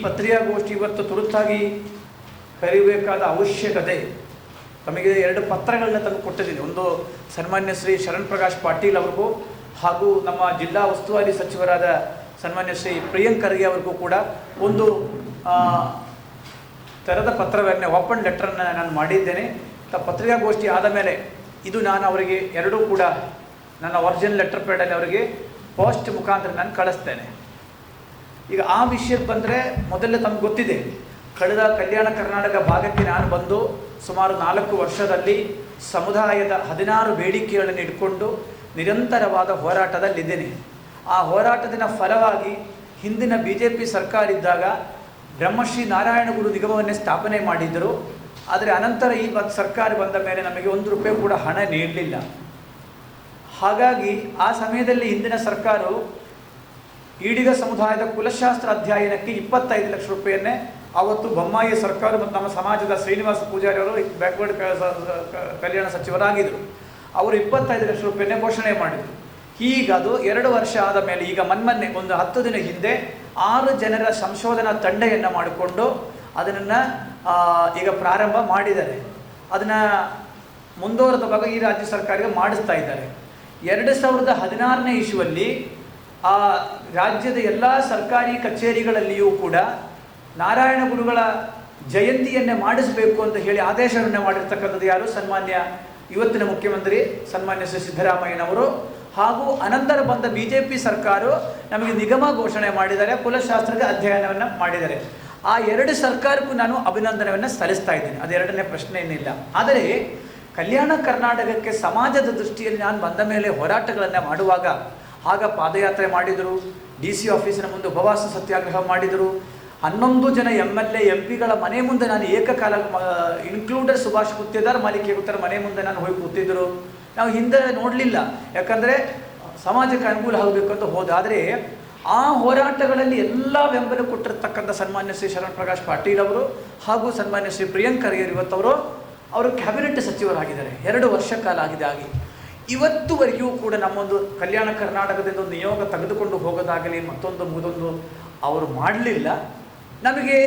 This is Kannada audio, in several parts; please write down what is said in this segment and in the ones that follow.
ಪತ್ರಿಕಾಗೋಷ್ಠಿ ಇವತ್ತು ತುರ್ತಾಗಿ ಕರೆಯಬೇಕಾದ ಅವಶ್ಯಕತೆ. ತಮಗೆ 2 ಪತ್ರಗಳನ್ನ ತಂದು ಕೊಟ್ಟಿದ್ದೀನಿ. ಒಂದು ಸನ್ಮಾನ್ಯ ಶ್ರೀ ಶರಣ್ ಪ್ರಕಾಶ್ ಪಾಟೀಲ್ ಅವ್ರಿಗೂ ಹಾಗೂ ನಮ್ಮ ಜಿಲ್ಲಾ ಉಸ್ತುವಾರಿ ಸಚಿವರಾದ ಸನ್ಮಾನ್ಯ ಶ್ರೀ ಪ್ರಿಯಾಂಕ್ ಖರ್ಗೆ ಅವ್ರಿಗೂ ಕೂಡ ಒಂದು ಥರದ ಪತ್ರವನ್ನು ಓಪನ್ ಲೆಟ್ರನ್ನು ನಾನು ಮಾಡಿದ್ದೇನೆ. ಪತ್ರಿಕಾಗೋಷ್ಠಿ ಆದ ಮೇಲೆ ಇದು ನಾನು ಅವರಿಗೆ ಎರಡೂ ಕೂಡ ನನ್ನ ಒರಿಜಿನಲ್ ಲೆಟರ್ ಪ್ಯಾಡಲ್ಲಿ ಅವರಿಗೆ ಪೋಸ್ಟ್ ಮುಖಾಂತರ ನಾನು ಕಳಿಸ್ತೇನೆ. ಈಗ ಆ ವಿಷಯಕ್ಕೆ ಬಂದರೆ ಮೊದಲೇ ತಮಗೆ ಗೊತ್ತಿದೆ, ಕಳೆದ ಕಲ್ಯಾಣ ಕರ್ನಾಟಕ ಭಾಗಕ್ಕೆ ನಾನು ಬಂದು ಸುಮಾರು 4 ವರ್ಷದಲ್ಲಿ ಸಮುದಾಯದ 16 ಬೇಡಿಕೆಗಳನ್ನು ಇಟ್ಕೊಂಡು ನಿರಂತರವಾದ ಹೋರಾಟದಲ್ಲಿದ್ದೇನೆ. ಆ ಹೋರಾಟದ ಫಲವಾಗಿ ಹಿಂದಿನ BJP ಸರ್ಕಾರ ಇದ್ದಾಗ ಬ್ರಹ್ಮಶ್ರೀ ನಾರಾಯಣ ಗುರು ನಿಗಮವನ್ನೇ ಸ್ಥಾಪನೆ ಮಾಡಿದ್ದರು. ಆದರೆ ಅನಂತರ ಈ ಸರ್ಕಾರ ಬಂದ ಮೇಲೆ ನಮಗೆ 1 ರೂಪಾಯಿ ಕೂಡ ಹಣ ನೀಡಲಿಲ್ಲ. ಹಾಗಾಗಿ ಆ ಸಮಯದಲ್ಲಿ ಹಿಂದಿನ ಸರ್ಕಾರವು ಈಡಿಗ ಸಮುದಾಯದ ಕುಲಶಾಸ್ತ್ರ ಅಧ್ಯಯನಕ್ಕೆ 25 ಲಕ್ಷ ರೂಪಾಯಿಯನ್ನೇ ಆವತ್ತು ಬೊಮ್ಮಾಯಿ ಸರ್ಕಾರ ಮತ್ತು ನಮ್ಮ ಸಮಾಜದ ಶ್ರೀನಿವಾಸ ಪೂಜಾರಿ ಅವರು ಬ್ಯಾಕ್ವರ್ಡ್ ಕಲ್ಯಾಣ ಸಚಿವರಾಗಿದ್ದರು. ಅವರು 25 ಲಕ್ಷ ರೂಪಾಯಿಯನ್ನೇ ಘೋಷಣೆ ಮಾಡಿದರು. ಈಗ ಅದು 2 ವರ್ಷ ಆದ ಮೇಲೆ ಈಗ ಮೊನ್ನೆ ಒಂದು 10 ದಿನ ಹಿಂದೆ 6 ಜನರ ಸಂಶೋಧನಾ ತಂಡವನ್ನು ಮಾಡಿಕೊಂಡು ಅದನ್ನು ಈಗ ಪ್ರಾರಂಭ ಮಾಡಿದ್ದಾರೆ. ಅದನ್ನು ಮುಂದುವರೆದ ಭಾಗ ಈ ರಾಜ್ಯ ಸರ್ಕಾರಕ್ಕೆ ಮಾಡಿಸ್ತಾ ಇದ್ದಾರೆ. 2016ನೇ ಇಸ್ವಿಯಲ್ಲಿ ಆ ರಾಜ್ಯದ ಎಲ್ಲ ಸರ್ಕಾರಿ ಕಚೇರಿಗಳಲ್ಲಿಯೂ ಕೂಡ ನಾರಾಯಣ ಗುರುಗಳ ಜಯಂತಿಯನ್ನೇ ಮಾಡಿಸಬೇಕು ಅಂತ ಹೇಳಿ ಆದೇಶವನ್ನು ಮಾಡಿರ್ತಕ್ಕಂಥದ್ದು ಯಾರು? ಸನ್ಮಾನ್ಯ ಇವತ್ತಿನ ಮುಖ್ಯಮಂತ್ರಿ ಸನ್ಮಾನ್ಯ ಶ್ರೀ ಸಿದ್ದರಾಮಯ್ಯನವರು. ಹಾಗೂ ಅನಂತರ ಬಂದ BJP ಸರ್ಕಾರ ನಮಗೆ ನಿಗಮ ಘೋಷಣೆ ಮಾಡಿದ್ದಾರೆ, ಕುಲಶಾಸ್ತ್ರದ ಅಧ್ಯಯನವನ್ನು ಮಾಡಿದ್ದಾರೆ. ಆ 2 ಸರ್ಕಾರಕ್ಕೂ ನಾನು ಅಭಿನಂದನೆಯನ್ನು ಸಲ್ಲಿಸ್ತಾ ಇದ್ದೇನೆ, ಅದು ಎರಡನೇ ಪ್ರಶ್ನೆ ಏನಿಲ್ಲ. ಆದರೆ ಕಲ್ಯಾಣ ಕರ್ನಾಟಕಕ್ಕೆ ಸಮಾಜದ ದೃಷ್ಟಿಯಲ್ಲಿ ನಾನು ಬಂದ ಮೇಲೆ ಹೋರಾಟಗಳನ್ನು ಮಾಡುವಾಗ ಆಗ ಪಾದಯಾತ್ರೆ ಮಾಡಿದರು, DC ಆಫೀಸಿನ ಮುಂದೆ ಉಪವಾಸ ಸತ್ಯಾಗ್ರಹ ಮಾಡಿದರು. 11 ಜನ MLA MP ಗಳ ಮನೆ ಮುಂದೆ ನಾನು ಏಕಕಾಲ ಇನ್ಕ್ಲೂಡೆಡ್ ಸುಭಾಷ್ ಗುತ್ತೇದಾರ್ ಮಾಲಿಕೆ ಗುತ್ತರ ಮನೆ ಮುಂದೆ ನಾನು ಹೋಗಿ ಕೂತಿದ್ದರು. ನಾವು ಹಿಂದೆ ನೋಡಲಿಲ್ಲ, ಯಾಕಂದರೆ ಸಮಾಜಕ್ಕೆ ಅನುಕೂಲ ಆಗಬೇಕು ಅಂತ ಹೋದ. ಆದರೆ ಆ ಹೋರಾಟಗಳಲ್ಲಿ ಎಲ್ಲ ಬೆಂಬಲ ಕೊಟ್ಟಿರ್ತಕ್ಕಂಥ ಸನ್ಮಾನ್ಯ ಶ್ರೀ ಶರಣ್ ಪ್ರಕಾಶ್ ಪಾಟೀಲ್ ಅವರು ಹಾಗೂ ಸನ್ಮಾನ್ಯ ಶ್ರೀ ಪ್ರಿಯಾಂಕ್ ಖರ್ಗೆ ಇವತ್ತವರು ಕ್ಯಾಬಿನೆಟ್ ಸಚಿವರಾಗಿದ್ದಾರೆ. 2 ವರ್ಷ ಕಾಲ ಆಗಿದೆ. ಆಗಿ ಇವತ್ತುವರೆಗೂ ಕೂಡ ನಮ್ಮೊಂದು ಕಲ್ಯಾಣ ಕರ್ನಾಟಕದಿಂದ ಒಂದು ನಿಯೋಗ ತೆಗೆದುಕೊಂಡು ಹೋಗೋದಾಗಲಿ ಮತ್ತೊಂದು ಅವರು ಮಾಡಲಿಲ್ಲ. ನಮಗೆ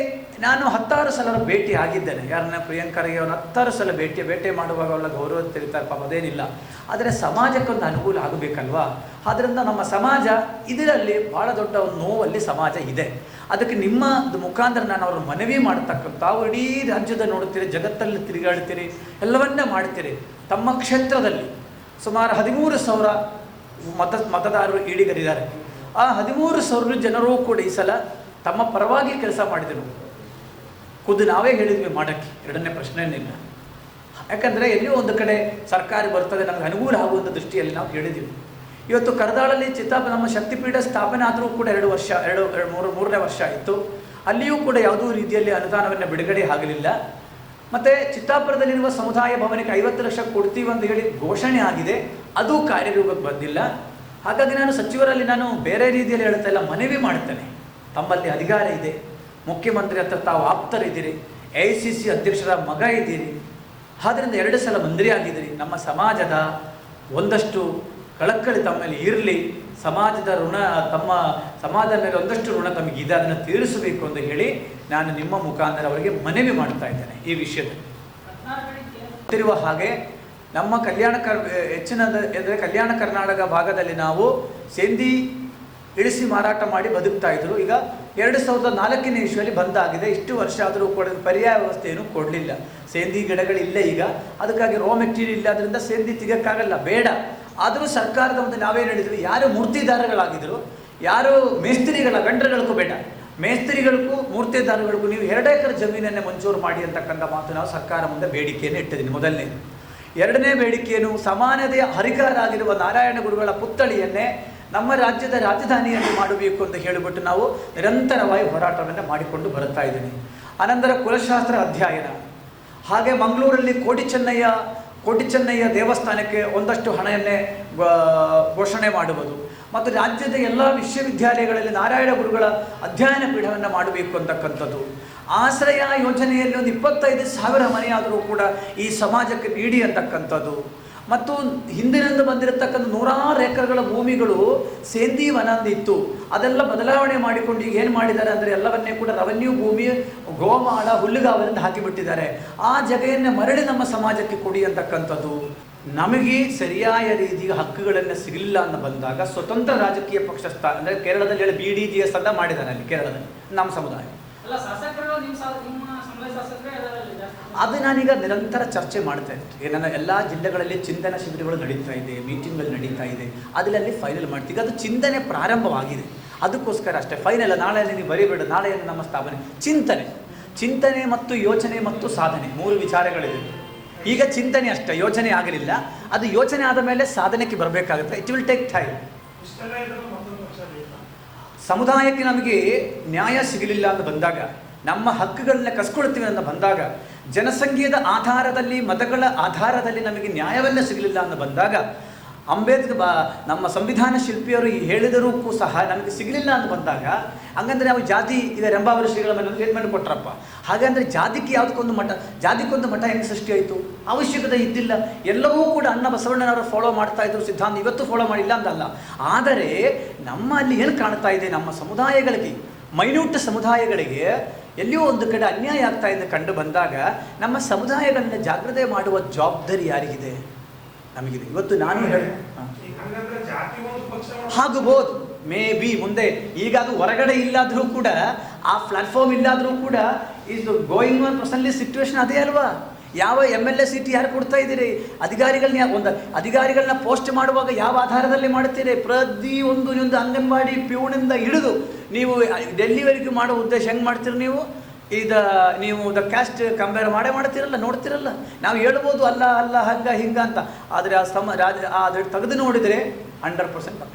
ನಾನು 10 ಸಲ ಭೇಟಿ ಆಗಿದ್ದೇನೆ. ಯಾರನ್ನ ಪ್ರಿಯಾಂಕ್ ಖರ್ಗೆ ಅವ್ರನ್ನ 10 ಸಲ ಭೇಟಿ ಮಾಡುವಾಗ ಅವಳ ಗೌರವ ತಿಳಿತಾರೆ, ಪಾಪ ಅದೇನಿಲ್ಲ. ಆದರೆ ಸಮಾಜಕ್ಕೊಂದು ಅನುಕೂಲ ಆಗಬೇಕಲ್ವಾ? ಆದ್ದರಿಂದ ನಮ್ಮ ಸಮಾಜ ಇದರಲ್ಲಿ ಭಾಳ ದೊಡ್ಡ ಒಂದು ನೋವಲ್ಲಿ ಸಮಾಜ ಇದೆ. ಅದಕ್ಕೆ ನಿಮ್ಮ ಮುಖಾಂತರ ನಾನು ಅವ್ರ ಮನವಿ ಮಾಡ್ತಕ್ಕಂಥ, ತಾವು ಇಡೀ ರಾಜ್ಯದ ನೋಡ್ತೀರಿ, ಜಗತ್ತಲ್ಲಿ ತಿರುಗಾಡ್ತೀರಿ, ಎಲ್ಲವನ್ನೇ ಮಾಡ್ತೀರಿ. ತಮ್ಮ ಕ್ಷೇತ್ರದಲ್ಲಿ ಸುಮಾರು 13,000 ಮತದಾರರು ಈಡಿಗರಿದ್ದಾರೆ. ಆ 13,000 ಜನರೂ ಕೂಡ ಈ ಸಲ ತಮ್ಮ ಪರವಾಗಿ ಕೆಲಸ ಮಾಡಿದರು. ಖುದ್ದು ನಾವೇ ಹೇಳಿದ್ವಿ ಮಾಡೋಕ್ಕೆ, ಎರಡನೇ ಪ್ರಶ್ನೆ ಏನಿಲ್ಲ. ಯಾಕಂದರೆ ಎಲ್ಲಿಯೋ ಒಂದು ಕಡೆ ಸರ್ಕಾರ ಬರ್ತದೆ, ನಮಗೆ ಅನುಕೂಲ ಆಗುವಂಥ ದೃಷ್ಟಿಯಲ್ಲಿ ನಾವು ಹೇಳಿದ್ದೀವಿ. ಇವತ್ತು ಕರ್ದಾಳಲ್ಲಿ ನಮ್ಮ ಶಕ್ತಿಪೀಠ ಸ್ಥಾಪನೆ ಆದರೂ ಕೂಡ 2 ವರ್ಷ 3ನೇ ವರ್ಷ ಆಯಿತು. ಅಲ್ಲಿಯೂ ಕೂಡ ಯಾವುದೂ ರೀತಿಯಲ್ಲಿ ಅನುದಾನವನ್ನು ಬಿಡುಗಡೆ ಆಗಲಿಲ್ಲ. ಮತ್ತು ಚಿತ್ತಾಪುರದಲ್ಲಿರುವ ಸಮುದಾಯ ಭವನಕ್ಕೆ 50 ಲಕ್ಷ ಕೊಡ್ತೀವಿ ಅಂತ ಹೇಳಿ ಘೋಷಣೆ ಆಗಿದೆ, ಅದು ಕಾರ್ಯರೂಪಕ್ಕೆ ಬಂದಿಲ್ಲ. ಹಾಗಾಗಿ ನಾನು ಸಚಿವರಲ್ಲಿ ನಾನು ಬೇರೆ ರೀತಿಯಲ್ಲಿ ಹೇಳ್ತಾ ಇಲ್ಲ, ಮನವಿ ಮಾಡ್ತೇನೆ. ತಮ್ಮಲ್ಲಿ ಅಧಿಕಾರ ಇದೆ, ಮುಖ್ಯಮಂತ್ರಿ ಹತ್ರ ತಾವು ಆಪ್ತರಿದ್ದೀರಿ, AICC ಅಧ್ಯಕ್ಷರ ಮಗ ಇದ್ದೀರಿ, ಆದ್ದರಿಂದ 2 ಸಲ ಮಂತ್ರಿ ಆಗಿದ್ದೀರಿ. ನಮ್ಮ ಸಮಾಜದ ಒಂದಷ್ಟು ಕಳಕಳಿ ತಮ್ಮಲ್ಲಿ ಇರಲಿ, ಸಮಾಜದ ಋಣ, ತಮ್ಮ ಸಮಾಜದ ಮೇಲೆ ಒಂದಷ್ಟು ಋಣ ತಮಗಿದೆ, ಅದನ್ನು ತೀರಿಸಬೇಕು ಅಂತ ಹೇಳಿ ನಾನು ನಿಮ್ಮ ಮುಖಾಂತರ ಅವರಿಗೆ ಮನವಿ ಮಾಡ್ತಾ ಇದ್ದೇನೆ. ಈ ವಿಷಯದಲ್ಲಿ ಗೊತ್ತಿರುವ ಹಾಗೆ ನಮ್ಮ ಹೆಚ್ಚಿನದು ಕಲ್ಯಾಣ ಕರ್ನಾಟಕ ಭಾಗದಲ್ಲಿ ನಾವು ಸೇಂದಿ ಇಳಿಸಿ ಮಾರಾಟ ಮಾಡಿ ಬದುಕ್ತಾ ಇದ್ರು. ಈಗ 2004ನೇ ಇಸ್ವಿಯಲ್ಲಿ ಬಂದಾಗಿದೆ. ಇಷ್ಟು ವರ್ಷ ಆದರೂ ಕೂಡ ಪರ್ಯಾಯ ವ್ಯವಸ್ಥೆಯನ್ನು ಕೊಡಲಿಲ್ಲ. ಸೇಂದಿ ಗಿಡಗಳಿಲ್ಲ ಈಗ, ಅದಕ್ಕಾಗಿ ರಾ ಮೆಟೀರಿಯಲ್ ಇಲ್ಲದ್ರಿಂದ ಸೇಂದಿ ತೆಗೋಕ್ಕಾಗಲ್ಲ, ಬೇಡ. ಆದರೂ ಸರ್ಕಾರದ ಒಂದು ನಾವೇನು ಹೇಳಿದ್ವಿ, ಯಾರು ಮೂರ್ತಿದಾರಗಳಾಗಿದ್ದರು, ಯಾರು ಮೇಸ್ತ್ರಿಗಳ ವೆಂಡರ್ಗಳಿಗೂ ಬೇಡ, ಮೇಸ್ತ್ರಿಗಳಿಗೂ ಮೂರ್ತಿದಾರಗಳಿಗೂ ನೀವು 2 ಎಕರೆ ಜಮೀನನ್ನೇ ಮಂಜೂರು ಮಾಡಿ ಅಂತಕ್ಕಂಥ ಮಾತು ನಾವು ಸರ್ಕಾರ ಮುಂದೆ ಬೇಡಿಕೆಯನ್ನು ಇಟ್ಟಿದ್ದೀನಿ. ಮೊದಲನೇ. 2ನೇ ಬೇಡಿಕೆಯನ್ನು ಸಮಾನತೆಯ ಹರಿಕಾರರಾಗಿರುವ ನಾರಾಯಣ ಗುರುಗಳ ಪುತ್ಥಳಿಯನ್ನೇ ನಮ್ಮ ರಾಜ್ಯದ ರಾಜಧಾನಿಯಲ್ಲಿ ಮಾಡಬೇಕು ಅಂತ ಹೇಳಿಬಿಟ್ಟು ನಾವು ನಿರಂತರವಾಗಿ ಹೋರಾಟವನ್ನು ಮಾಡಿಕೊಂಡು ಬರುತ್ತಾ ಇದ್ದೀನಿ. ಅನಂತರ ಕುಲಶಾಸ್ತ್ರ ಅಧ್ಯಯನ, ಹಾಗೆ ಮಂಗಳೂರಲ್ಲಿ ಕೋಟಿ ಚೆನ್ನಯ್ಯ ದೇವಸ್ಥಾನಕ್ಕೆ ಒಂದಷ್ಟು ಹಣವನ್ನೇ ಘೋಷಣೆ ಮಾಡುವುದು, ಮತ್ತು ರಾಜ್ಯದ ಎಲ್ಲ ವಿಶ್ವವಿದ್ಯಾಲಯಗಳಲ್ಲಿ ನಾರಾಯಣ ಗುರುಗಳ ಅಧ್ಯಯನ ಪೀಠವನ್ನು ಮಾಡಬೇಕು ಅಂತಕ್ಕಂಥದ್ದು. ಆಶ್ರಯ ಯೋಜನೆಯಲ್ಲಿ ಒಂದು 25,000 ಮನೆಯಾದರೂ ಕೂಡ ಈ ಸಮಾಜಕ್ಕೆ ನೀಡಿ ಅಂತಕ್ಕಂಥದ್ದು. ಮತ್ತು ಹಿಂದಿನಿಂದ ಬಂದಿರತಕ್ಕಂಥ 100 ಎಕರೆಗಳ ಭೂಮಿಗಳು ಸೇಂದಿ ವನ ಇತ್ತು. ಅದೆಲ್ಲ ಬದಲಾವಣೆ ಮಾಡಿಕೊಂಡು ಈಗ ಏನು ಮಾಡಿದ್ದಾರೆ ಅಂದರೆ ಎಲ್ಲವನ್ನೇ ಕೂಡ ರೆವೆನ್ಯೂ ಭೂಮಿ, ಗೋಮಾಳ, ಹುಲ್ಲುಗಾವಲಿಂದ ಹಾಕಿಬಿಟ್ಟಿದ್ದಾರೆ. ಆ ಜಗೆಯನ್ನು ಮರಳಿ ನಮ್ಮ ಸಮಾಜಕ್ಕೆ ಕೊಡಿ ಅಂತಕ್ಕಂಥದ್ದು. ನಮಗೆ ಸರಿಯಾದ ರೀತಿಯ ಹಕ್ಕುಗಳನ್ನು ಸಿಗಲಿಲ್ಲ ಅಂತ ಬಂದಾಗ ಸ್ವತಂತ್ರ ರಾಜಕೀಯ ಪಕ್ಷ ಅಂದರೆ ಕೇರಳದಲ್ಲಿ ಹೇಳಿ BDJS ಅಂತ ಮಾಡಿದ್ದಾರೆ ಅಲ್ಲಿ ಕೇರಳದಲ್ಲಿ ನಮ್ಮ ಸಮುದಾಯ. ಅದು ನಾನೀಗ ನಿರಂತರ ಚರ್ಚೆ ಮಾಡ್ತಾ ಇರ್ತೀನಿ. ನನ್ನ ಎಲ್ಲ ಜಿಲ್ಲೆಗಳಲ್ಲಿ ಚಿಂತನ ಶಿಬಿರಗಳು ನಡೀತಾ ಇದೆ, ಮೀಟಿಂಗ್ಗಳು ನಡೀತಾ ಇದೆ. ಅದರಲ್ಲಿ ಫೈನಲ್ ಮಾಡ್ತೀವಿ. ಅದು ಚಿಂತನೆ ಪ್ರಾರಂಭವಾಗಿದೆ, ಅದಕ್ಕೋಸ್ಕರ ಅಷ್ಟೇ. ಫೈನಲ್ ನಾಳೆ ನೀವು ಬರೀಬೇಡ, ನಾಳೆ ನಮ್ಮ ಸ್ಥಾಪನೆ ಚಿಂತನೆ ಮತ್ತು ಯೋಚನೆ ಮತ್ತು ಸಾಧನೆ 3 ವಿಚಾರಗಳಿದೆ. ಈಗ ಚಿಂತನೆ ಅಷ್ಟೇ, ಯೋಚನೆ ಆಗಲಿಲ್ಲ. ಅದು ಯೋಚನೆ ಆದ ಮೇಲೆ ಸಾಧನೆಗೆ ಬರಬೇಕಾಗುತ್ತೆ. It will take time. ಸಮುದಾಯಕ್ಕೆ ನಮಗೆ ನ್ಯಾಯ ಸಿಗಲಿಲ್ಲ ಅಂತ ಬಂದಾಗ, ನಮ್ಮ ಹಕ್ಕುಗಳನ್ನ ಕಸ್ಕೊಳ್ತೀವಿ ಅಂತ ಬಂದಾಗ, ಜನಸಂಖ್ಯೆಯ ಆಧಾರದಲ್ಲಿ, ಮತಗಳ ಆಧಾರದಲ್ಲಿ ನಮಗೆ ನ್ಯಾಯವನ್ನೇ ಸಿಗಲಿಲ್ಲ ಅಂತ ಬಂದಾಗ, ಅಂಬೇಡ್ಕರ್ ನಮ್ಮ ಸಂವಿಧಾನ ಶಿಲ್ಪಿಯವರು ಹೇಳಿದರೂ ಸಹ ನಮಗೆ ಸಿಗಲಿಲ್ಲ ಅಂತ ಬಂದಾಗ, ಹಂಗಂದ್ರೆ ನಾವು ಜಾತಿ ಈಗ ರಂಭಾವರಿ ಶ್ರೀಗಳ ಮೇಲೆ ಸ್ಟೇಟ್ಮೆಂಟ್ ಕೊಟ್ಟರಪ್ಪ. ಹಾಗಂದರೆ ಜಾತಿಗೊಂದು ಮಠ ಹೆಂಗೆ ಸೃಷ್ಟಿ ಆಯಿತು? ಅವಶ್ಯಕತೆ ಇದ್ದಿಲ್ಲ. ಎಲ್ಲವೂ ಕೂಡ ಅಣ್ಣ ಬಸವಣ್ಣನವರು ಫಾಲೋ ಮಾಡ್ತಾ ಇದ್ರು ಸಿದ್ಧಾಂತ, ಇವತ್ತು ಫಾಲೋ ಮಾಡಿಲ್ಲ ಅಂತಲ್ಲ. ಆದರೆ ನಮ್ಮಲ್ಲಿ ಏನು ಕಾಣ್ತಾ ಇದೆ, ನಮ್ಮ ಸಮುದಾಯಗಳಿಗೆ, ಮೈನ್ಯೂಟ್ ಸಮುದಾಯಗಳಿಗೆ ಎಲ್ಲಿಯೋ ಒಂದು ಕಡೆ ಅನ್ಯಾಯ ಆಗ್ತಾ ಇದೆ ಕಂಡು ಬಂದಾಗ, ನಮ್ಮ ಸಮುದಾಯಗಳನ್ನ ಜಾಗೃತಿ ಮಾಡುವ ಜವಾಬ್ದಾರಿ ಯಾರಿಗಿದೆ? ನಮಗಿದೆ. ಇವತ್ತು ನಾನು ಆಗಬಹುದು ಮೇ ಬಿ ಮುಂದೆ. ಈಗ ಅದು ಹೊರಗಡೆ ಇಲ್ಲಾದರೂ ಕೂಡ, ಆ ಪ್ಲಾಟ್ಫಾರ್ಮ್ ಇಲ್ಲಾದರೂ ಕೂಡ, ಇದು ಗೋಯಿಂಗ್ ಆನ್ ಪ್ರೆಸೆಂಟ್ಲಿ ಸಿಚುವೇಶನ್ ಅದೇ ಅಲ್ವಾ? ಯಾವ MLA ಸೀಟ್ ಯಾರು ಕೊಡ್ತಾ ಇದ್ದೀರಿ? ಅಧಿಕಾರಿಗಳನ್ನ ಪೋಸ್ಟ್ ಮಾಡುವಾಗ ಯಾವ ಆಧಾರದಲ್ಲಿ ಮಾಡುತ್ತೀರಿ? ಪ್ರತಿಯೊಂದು ಅಂಗನವಾಡಿ ಪ್ಯೂನಿಂದ ಹಿಡಿದು ನೀವು ಡೆಲ್ಲಿವರೆಗೂ ಮಾಡೋ ಉದ್ದೇಶ ಹೆಂಗೆ ಮಾಡ್ತೀರಿ ನೀವು ದ ಕ್ಯಾಸ್ಟ್ ಕಂಪೇರ್ ಮಾಡ್ತೀರಲ್ಲ, ನೋಡ್ತಿರಲ್ಲ. ನಾವು ಹೇಳ್ಬೋದು ಅಲ್ಲ ಹಂಗ ಹಿಂಗ ಅಂತ, ಆದರೆ ಅದು ತೆಗೆದು ನೋಡಿದರೆ 100% ಪಕ್ಕ.